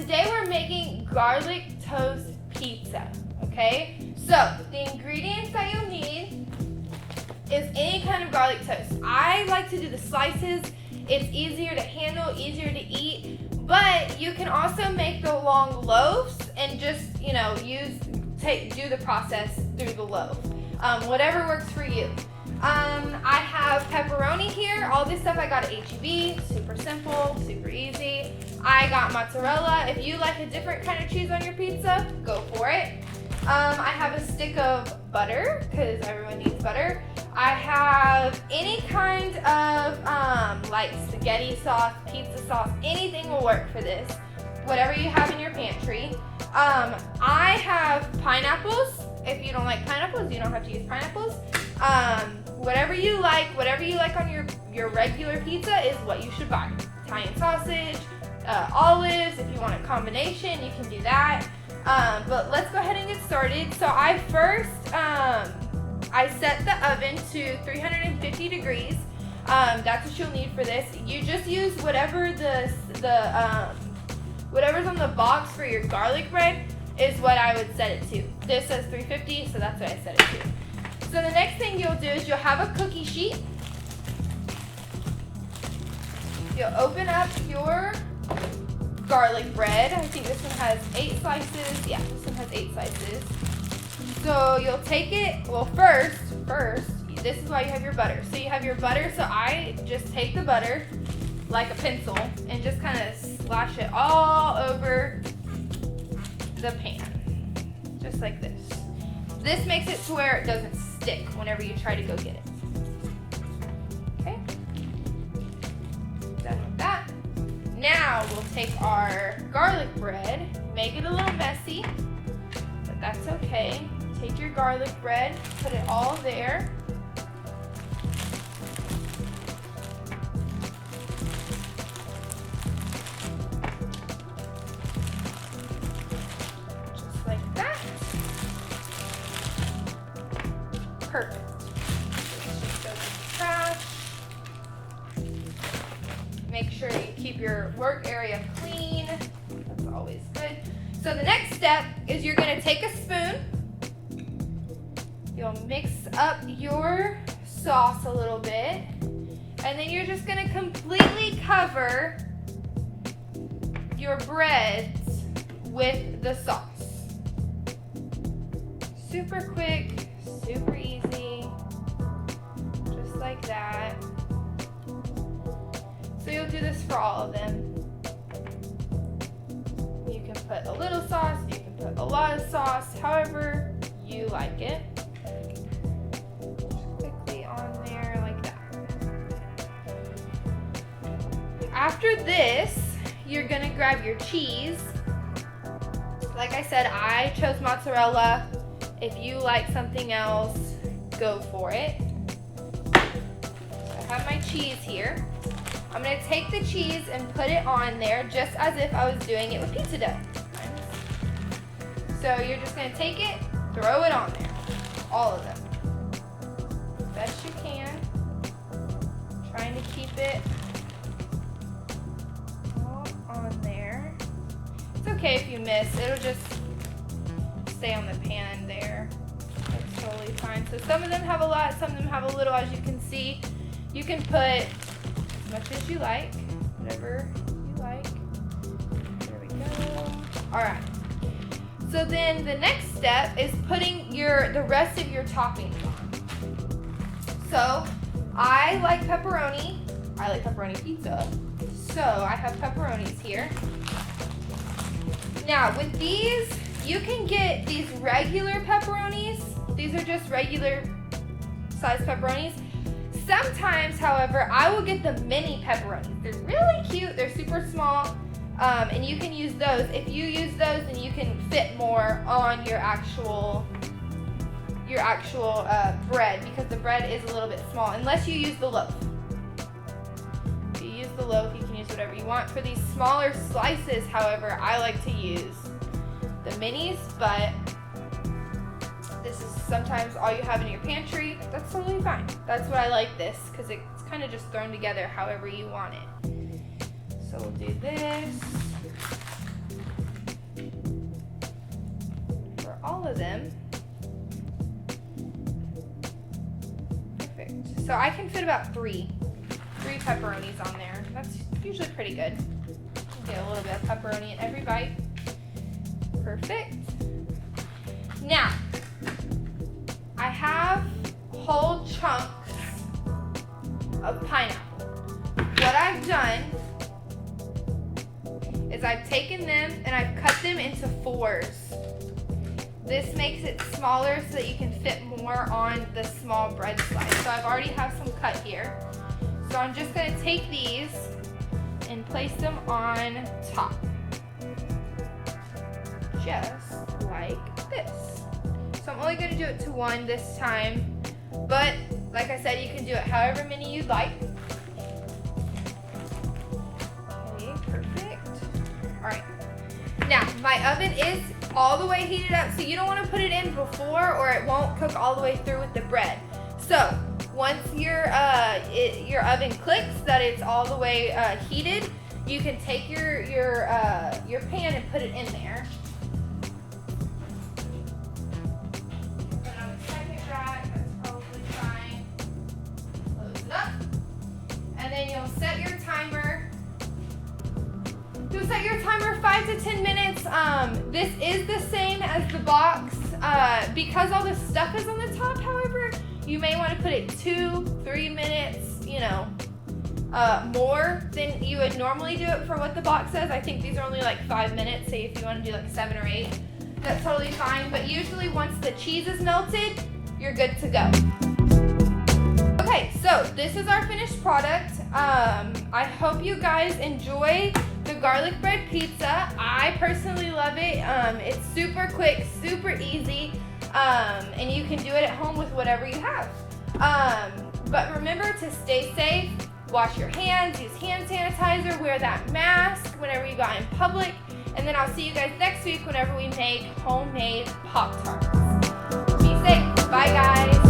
today we're making garlic toast pizza, okay? So, the ingredients that you'll need is any kind of garlic toast. I like to do the slices. It's easier to handle, easier to eat, but you can also make the long loaves and just, you know, do the process through the loaf. Whatever works for you. I have pepperoni here. All this stuff I got at H-E-B. Super simple, super easy. I got mozzarella. If you like a different kind of cheese on your pizza, go for it. I have a stick of butter, because everyone needs butter. I have any kind of like spaghetti sauce, pizza sauce, anything will work for this. Whatever you have in your pantry. I have pineapples. If you don't like pineapples, you don't have to use pineapples. Whatever you like on your regular pizza is what you should buy. Italian sausage, olives, if you want a combination, you can do that. But let's go ahead and get started. So I first, I set the oven to 350 degrees. That's what you'll need for this. You just use whatever whatever's on the box for your garlic bread is what I would set it to. This says 350, so that's what I set it to. So the next thing you'll do is you'll have a cookie sheet. You'll open up your garlic bread. I think this one has 8 slices. Yeah, this one has 8 slices. So you'll take it, well first, this is why you have your butter. So you have your butter, so I just take the butter like a pencil and just kind of slash it all over the pan. Just like this. This makes it to where it doesn't stick whenever you try to go get it. Okay? Done with that. Now we'll take our garlic bread, make it a little messy, but that's okay. Take your garlic bread, put it all there. Just like that. Perfect. Just go to the trash. Make sure you keep your work area clean. That's always good. So the next step is you're going to take a spoon. You'll mix up your sauce a little bit. And then you're just going to completely cover your breads with the sauce. Super quick, super easy. Just like that. So you'll do this for all of them. You can put a little sauce, you can put a lot of sauce, however you like it. Just quickly on there like that. After this, you're gonna grab your cheese. Like I said, I chose mozzarella. If you like something else, go for it. So I have my cheese here. I'm going to take the cheese and put it on there just as if I was doing it with pizza dough. So you're just going to take it, throw it on there. All of them. Best you can. Trying to keep it all on there. It's okay if you miss. It'll just stay on the pan there. That's totally fine. So some of them have a lot, some of them have a little, as you can see. You can put as much as you like, whatever you like. There we go. All right. So then the next step is putting the rest of your toppings on. So I like pepperoni. I like pepperoni pizza. So I have pepperonis here. Now with these, you can get these regular pepperonis. These are just regular size pepperonis. Sometimes, however, I will get the mini pepperonis. They're really cute. They're super small, and you can use those. If you use those, then you can fit more on your actual bread, because the bread is a little bit small, unless you use the loaf. If you use the loaf, you can use whatever you want. For these smaller slices, however, I like to use the minis, but this is sometimes all you have in your pantry. That's totally fine. That's why I like this, because it's kind of just thrown together however you want it. So we'll do this. them. Perfect. So I can fit about three pepperonis on there. That's usually pretty good. Get a little bit of pepperoni in every bite. Perfect. Now, I have whole chunks of pineapple. What I've done is I've taken them and I've cut them into 4s. This makes it smaller so that you can fit more on the small bread slice. So I've already have some cut here. So I'm just gonna take these and place them on top. Just like this. So I'm only gonna do it to 1 this time, but like I said, you can do it however many you'd like. Okay, perfect. All right. Now, my oven is all the way heated up, so you don't wanna put it in before or it won't cook all the way through with the bread. So once your oven clicks that it's all the way heated, you can take your pan and put it in there. Put it on the second rack, that's probably fine. Close it up. And then you'll set your timer. You'll set your timer 5 to 10 minutes. This is the same as the box. Because all the stuff is on the top, however, you may want to put it 2-3 minutes, you know, more than you would normally do it for what the box says. I think these are only like 5 minutes. Say if you want to do like 7 or 8, that's totally fine. But usually once the cheese is melted, you're good to go. Okay, so this is our finished product. I hope you guys enjoy the garlic bread pizza. I personally love it. It's super quick, super easy, and you can do it at home with whatever you have. But remember to stay safe, wash your hands, use hand sanitizer, wear that mask whenever you go out in public, and then I'll see you guys next week whenever we make homemade Pop-Tarts. Be safe. Bye, guys.